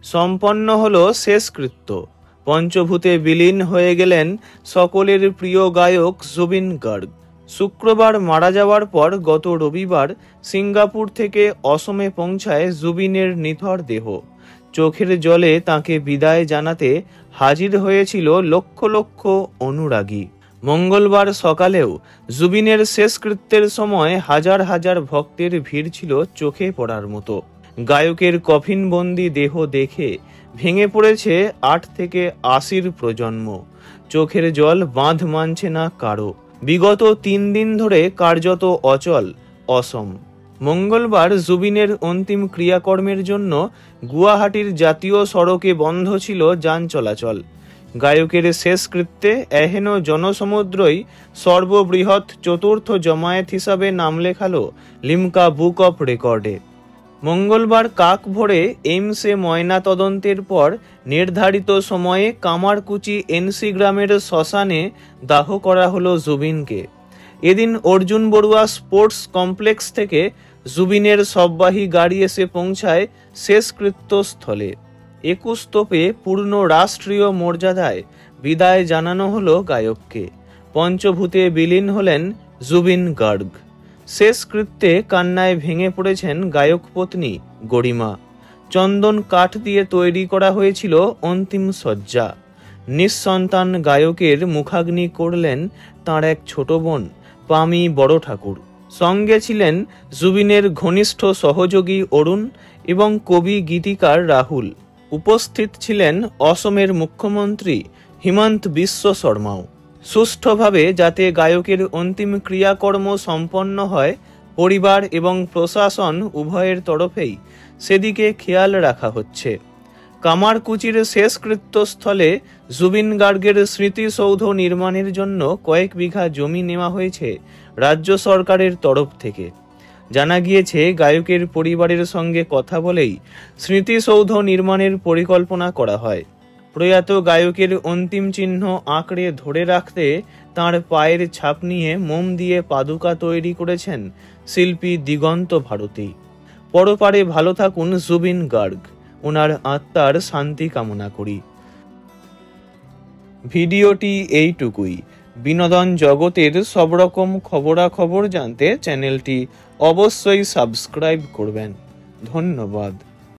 সম্পন্ন হলো শেষকৃত্য। পঞ্চভূতে বিলীন হয়ে গেলেন সকলের প্রিয় গায়ক জুবিন গার্গ। শুক্রবার মারা যাওয়ার পর গত রবিবার সিঙ্গাপুর থেকে অসমে পৌঁছায় জুবিনের নিথর দেহ। চোখের জলে তাকে বিদায় জানাতে হাজির হয়েছিল লক্ষ লক্ষ অনুরাগী। মঙ্গলবার সকালেও জুবিনের শেষকৃত্যের সময় হাজার হাজার ভক্তের ভিড় ছিল চোখে পড়ার মতো। গায়কের কফিনবন্দি দেহ দেখে ভেঙে পড়েছে 8 থেকে 80 প্রজন্ম। চোখের জল বাঁধ মানছে না কারো। বিগত 3 দিন ধরে কার্যত অচল অসম। মঙ্গলবার জুবিনের অন্তিম ক্রিয়াকর্মের জন্য গুয়াহাটির জাতীয় সড়কে বন্ধ ছিল যান চলাচল। গায়কের শেষকৃত্যে এহেন জনসমুদ্রই সর্ববৃহৎ চতুর্থ জমায়েত হিসাবে নাম লেখালো লিমকা বুক অফ রেকর্ডে। মঙ্গলবার কাক ভোরে এইমসে ময়না তদন্তের পর নির্ধারিত সময়ে কামারকুচি এনসি গ্রামের শ্মশানে দাহ করা হলো জুবিনকে। এদিন অর্জুন বড়ুয়া স্পোর্টস কমপ্লেক্স থেকে জুবিনের শববাহী গাড়ি এসে পৌঁছায় শেষকৃত্যস্থলে। 21 তোপে পূর্ণ রাষ্ট্রীয় মর্যাদায় বিদায় জানানো হলো গায়ককে। পঞ্চভূতে বিলীন হলেন জুবিন গার্গ। শেষকৃত্যে কান্নায় ভেঙে পড়েছেন গায়ক পত্নী গরিমা। চন্দন কাঠ দিয়ে তৈরি করা হয়েছিল অন্তিম শয্যা। নিঃসন্তান গায়কের মুখাগ্নি করলেন তাঁর এক ছোট বোন পামি বড় ঠাকুর। সঙ্গে ছিলেন জুবিনের ঘনিষ্ঠ সহযোগী অরুণ এবং কবি গীতিকার রাহুল। উপস্থিত ছিলেন অসমের মুখ্যমন্ত্রী হিমন্ত বিশ্ব শর্মাও। সুষ্ঠুভাবে যাতে গায়কের অন্তিম ক্রিয়াকর্ম সম্পন্ন হয়, পরিবার এবং প্রশাসন উভয়ের তরফেই সেদিকে খেয়াল রাখা হচ্ছে। কামারকুচির শেষকৃত্যস্থলে জুবিন গার্গের স্মৃতিসৌধ নির্মাণের জন্য কয়েক বিঘা জমি নেওয়া হয়েছে রাজ্য সরকারের তরফ থেকে। জানা গিয়েছে, গায়কের পরিবারের সঙ্গে কথা বলেই স্মৃতিসৌধ নির্মাণের পরিকল্পনা করা হয়। প্রয়াত গায়কের অন্তিম চিহ্ন আঁকড়ে ধরে রাখতে তাঁর পায়ের ছাপ নিয়ে মোম দিয়ে পাদুকা তৈরি করেছেন শিল্পী দিগন্ত ভারতী। পরপারে ভালো থাকুন জুবিন গার্গ, ওনার আত্মার শান্তি কামনা করি। ভিডিওটি এইটুকুই। বিনোদন জগতের সব রকম খবরাখবর জানতে চ্যানেলটি অবশ্যই সাবস্ক্রাইব করবেন। ধন্যবাদ।